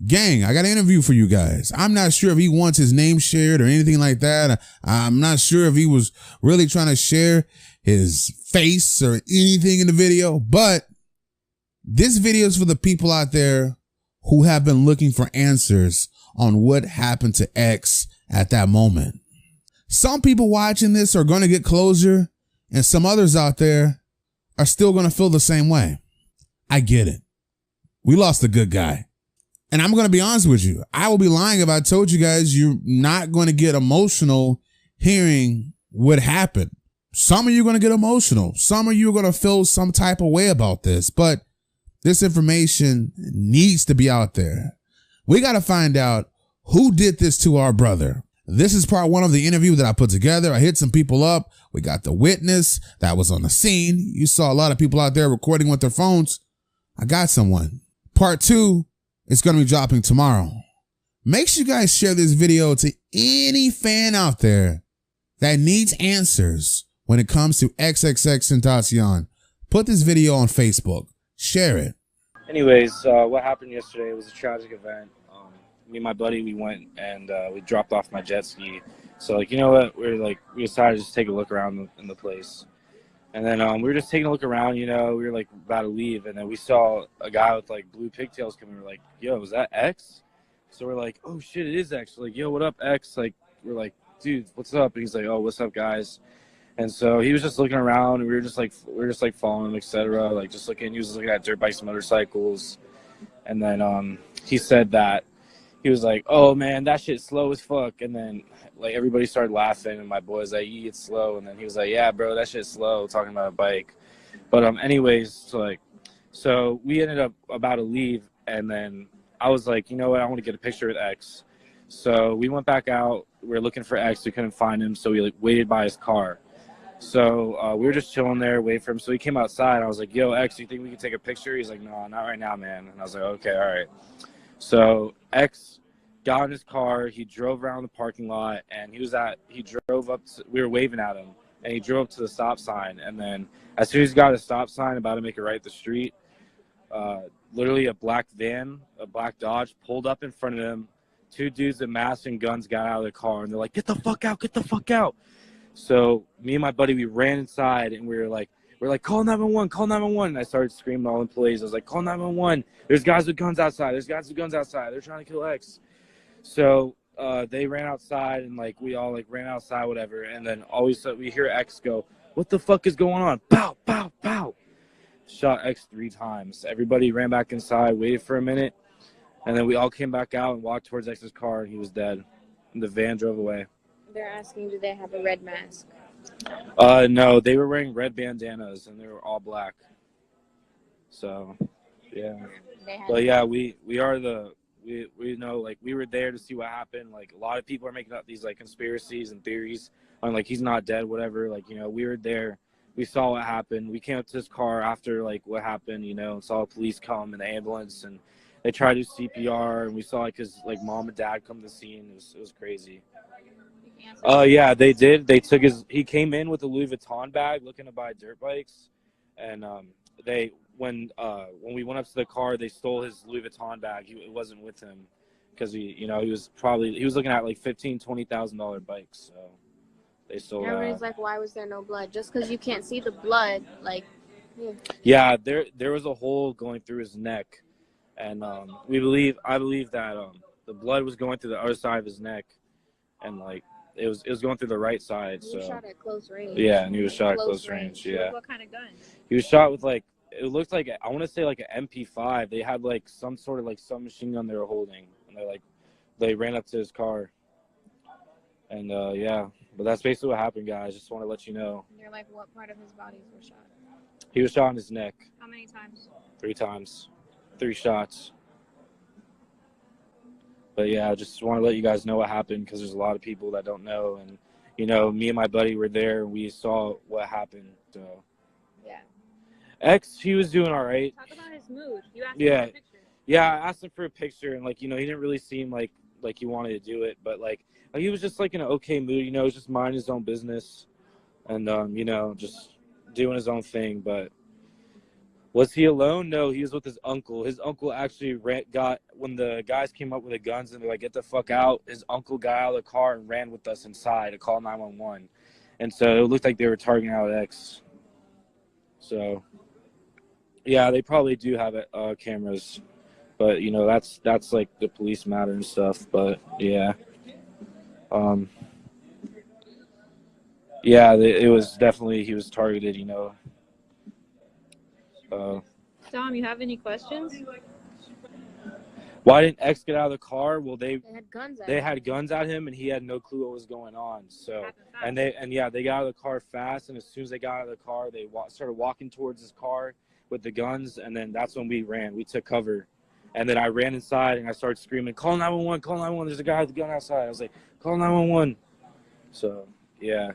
Gang, I got an interview for you guys. I'm not sure if he wants his name shared or anything like that. I'm not sure if he was really trying to share his face or anything in the video, but this video is for the people out there who have been looking for answers on what happened to X at that moment. Some people watching this are going to get closure, and some others out there are still going to feel the same way. I get it. We lost a good guy. And I'm going to be honest with you. I will be lying if I told you guys you're not going to get emotional hearing what happened. Some of you are going to get emotional. Some of you are going to feel some type of way about this, but this information needs to be out there. We got to find out who did this to our brother. This is part one of the interview that I put together. I hit some people up. We got the witness that was on the scene. You saw a lot of people out there recording with their phones. I got someone. Part two is going to be dropping tomorrow. Make sure you guys share this video to any fan out there that needs answers when it comes to XXXTentacion. Put this video on Facebook. Share it. Anyways, what happened yesterday was a tragic event. Me and my buddy, we went and we dropped off my jet ski. So, like, you know what? We decided to just take a look around in the place. And then we were just taking a look around, you know, we were like about to leave. And then we saw a guy with like blue pigtails coming. We're like, yo, is that X? So we're like, oh shit, it is X. We're like, yo, what up, X? Like, we're like, dude, what's up? And he's like, oh, what's up, guys? And so he was just looking around, and we were just like following him, etc. Like, just looking. He was looking at dirt bikes, motorcycles, and then he said that he was like, "Oh man, that shit's slow as fuck." And then like everybody started laughing, and my boy was like, "Yeah, it's slow." And then he was like, "Yeah, bro, that shit's slow," talking about a bike. But anyways, so we ended up about to leave, and then I was like, you know what, I want to get a picture with X. So we went back out. We were looking for X. We couldn't find him, so we like waited by his car. So we were just chilling there, waiting for him. So he came outside. I was like, yo, X, you think we can take a picture? He's like, no, not right now, man. And I was like, okay, all right. So X got in his car. He drove around the parking lot, and we were waving at him, and he drove up to the stop sign. And then as soon as he got a stop sign, about to make it right the street, literally a black van, a black Dodge, pulled up in front of him. Two dudes with masks and guns got out of the car, and they're like, get the fuck out, get the fuck out. So me and my buddy, we ran inside, and we were like, call 911, call 911. And I started screaming all employees. I was like, call 911. There's guys with guns outside. There's guys with guns outside. They're trying to kill X. So they ran outside, and like we all like ran outside, whatever. And then all of a sudden we hear X go, what the fuck is going on? Pow, pow, pow. Shot X 3 times. Everybody ran back inside, waited for a minute, and then we all came back out and walked towards X's car, and he was dead. And the van drove away. They're asking, do they have a red mask? No, they were wearing red bandanas, and they were all black. So, yeah. But yeah, we know, like, we were there to see what happened. Like, a lot of people are making up these like conspiracies and theories on like he's not dead, whatever. Like, you know, we were there. We saw what happened. We came up to his car after like what happened, you know, and saw police come and the ambulance, and they tried to do CPR, and we saw like his like mom and dad come to the scene. It was crazy. Yeah, they did. They took he came in with a Louis Vuitton bag looking to buy dirt bikes, and when we went up to the car, they stole his Louis Vuitton bag. It wasn't with him because he was looking at like $15,000-$20,000 bikes. So they stole that. Everybody's like, why was there no blood? Just because you can't see the blood, like. Yeah, there was a hole going through his neck, and I believe that the blood was going through the other side of his neck, and like. It was going through the right side. He was shot at close range. Yeah, and he was shot at close range. Yeah. What kind of gun? He was shot with like, it looked like, I want to say like an MP5. They had like some sort of like submachine gun they were holding, and they ran up to his car. And yeah, but that's basically what happened, guys. Just want to let you know. And you're like, what part of his body was shot? He was shot in his neck. How many times? 3 times. 3 shots. But yeah, I just want to let you guys know what happened, because there's a lot of people that don't know. And, you know, me and my buddy were there, and we saw what happened. So. Yeah. X, he was doing all right. Talk about his mood. You asked him for a picture. Yeah, I asked him for a picture, and, like, you know, he didn't really seem like he wanted to do it. But, like he was just, like, in an okay mood. You know, he was just minding his own business and, you know, just doing his own thing. But Was he alone? No, he was with his uncle. His uncle actually got, when the guys came up with the guns and they're like, get the fuck out, his uncle got out of the car and ran with us inside to call 911. And so it looked like they were targeting out X. So, yeah, they probably do have cameras. But, you know, that's like the police matter and stuff. But, yeah. Yeah, it was definitely, he was targeted, you know. Dom, you have any questions? Why didn't X get out of the car? Well, they had guns at they him. had guns at him, and he had no clue what was going on. So, they got out of the car fast, and as soon as they got out of the car, they started walking towards his car with the guns, and then that's when we ran. We took cover, and then I ran inside and I started screaming, "Call 911! Call 911! There's a guy with a gun outside!" I was like, "Call 911!" So, yeah.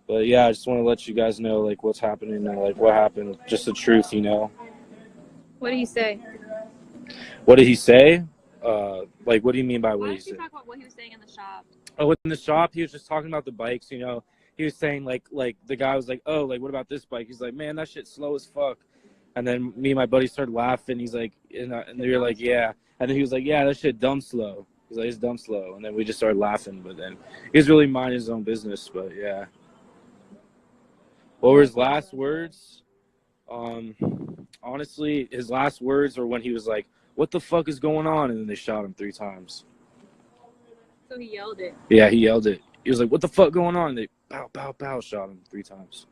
But yeah, I just want to let you guys know like what's happening and like what happened, just the truth, you know. What did he say? What did he say? Like, what do you mean by what he said? Talk about what he was saying in the shop. Oh, in the shop, he was just talking about the bikes, you know. He was saying, like the guy was like, oh, like, what about this bike? He's like, man, that shit's slow as fuck. And then me and my buddy started laughing. He's like, and they were like, yeah. And then he was like, yeah, that shit dumb slow. He's like, it's dumb slow. And then we just started laughing. But then he was really minding his own business. But, yeah. What were his last words? Honestly, his last words were when he was like, what the fuck is going on? And then they shot him 3 times. So he yelled it. Yeah, he yelled it. He was like, what the fuck going on? And they pow, pow, pow, shot him 3 times.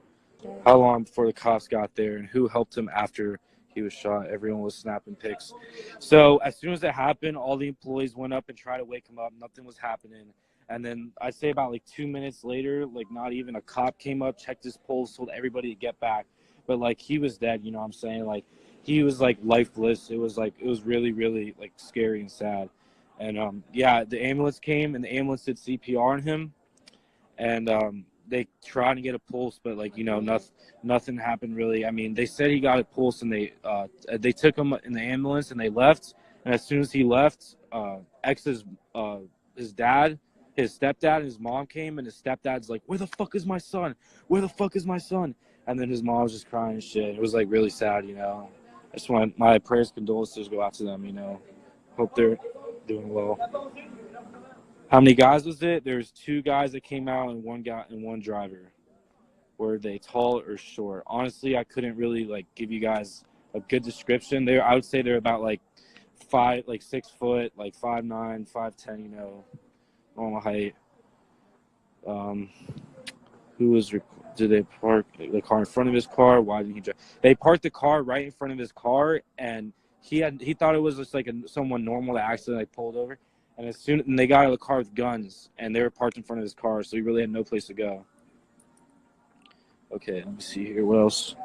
How long before the cops got there and who helped him after he was shot? Everyone was snapping pics. So as soon as it happened, all the employees went up and tried to wake him up. Nothing was happening. And then I'd say about like 2 minutes later, like not even a cop came up, checked his pulse, told everybody to get back. But like he was dead, you know what I'm saying? Like he was like lifeless. It was really, really like scary and sad. And yeah, the ambulance came and the ambulance did CPR on him. And they tried to get a pulse, but like, you know, nothing happened really. I mean, they said he got a pulse and they took him in the ambulance and they left. And as soon as he left, X's his dad, his stepdad and his mom came, and his stepdad's like, where the fuck is my son? Where the fuck is my son? And then his mom was just crying and shit. It was like really sad, you know. I just want my prayers, condolences go out to them, you know. Hope they're doing well. How many guys was it? There's 2 guys that came out and one driver. Were they tall or short? Honestly, I couldn't really like give you guys a good description. I would say they're about like 6 foot, like 5'9", 5'10", you know, normal height. Did they park the car in front of his car? Why did he drive? They parked the car right in front of his car, and he thought it was just like someone normal that accidentally pulled over. And and they got out of the car with guns, and they were parked in front of his car, so he really had no place to go. Okay, let me see here. What else?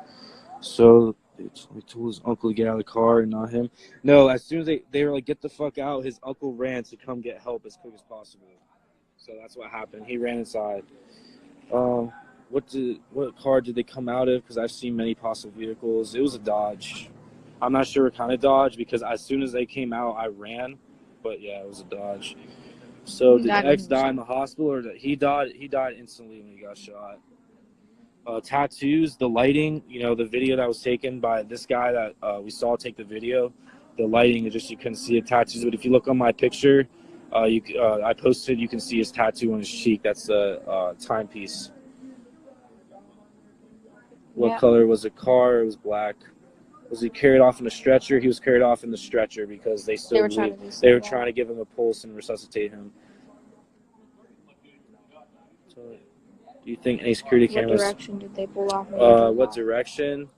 So they told his uncle to get out of the car and not him. No, as soon as they were like, get the fuck out, his uncle ran to come get help as quick as possible. So that's what happened. He ran inside. What car did they come out of? Because I've seen many possible vehicles. It was a Dodge. I'm not sure what kind of Dodge, because as soon as they came out, I ran. But yeah, it was a Dodge. So did X die in the hospital, or he died? He died instantly when he got shot. Tattoos, the lighting, you know, the video that was taken by this guy that we saw take the video, the lighting is just, you couldn't see the tattoos. But if you look on my picture, I posted, you can see his tattoo on his cheek. That's the timepiece. What color was the car? It was black. Was he carried off in a stretcher? He was carried off in the stretcher because they were trying to give him a pulse and resuscitate him. So, do you think any security cameras? What direction did they pull off? What direction?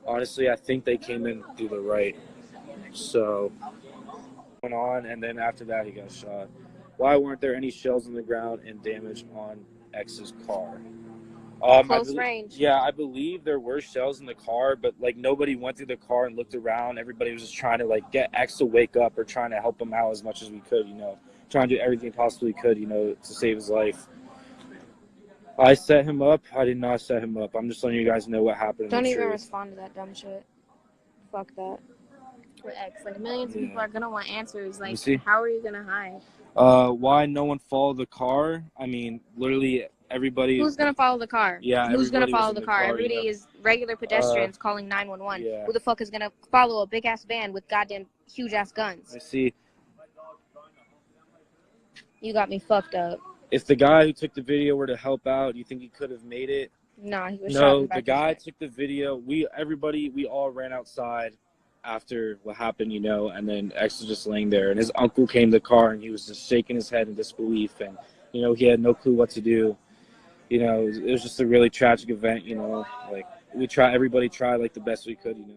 Honestly, I think they came in through the right. So went on, and then after that, he got shot. Why weren't there any shells on the ground and damage on X's car? Close range. Yeah, I believe there were shells in the car, but like nobody went through the car and looked around. Everybody was just trying to like get X to wake up, or trying to help him out as much as we could, you know, trying to do everything possibly could, you know, to save his life. I set him up. I did not set him up. I'm just letting you guys know what happened. Don't even respond to that dumb shit. Fuck that. With X, like millions of people are gonna want answers. Like, how are you gonna hide? Why no one followed the car? I mean, literally everybody. Who's gonna follow the car? Yeah, Who's gonna everybody was follow in the the car? car, Everybody you know. is regular pedestrians calling 911. Yeah. Who the fuck is gonna follow a big ass van with goddamn huge ass guns? I see. You got me fucked up. If the guy who took the video were to help out, do you think he could have made it? No, he was shot No, in the back guy of his took the video. We all ran outside after what happened, you know, and then X was just laying there, and his uncle came to the car, and he was just shaking his head in disbelief, and you know, he had no clue what to do. You know, it was just a really tragic event. You know, like everybody tried like the best we could. You know.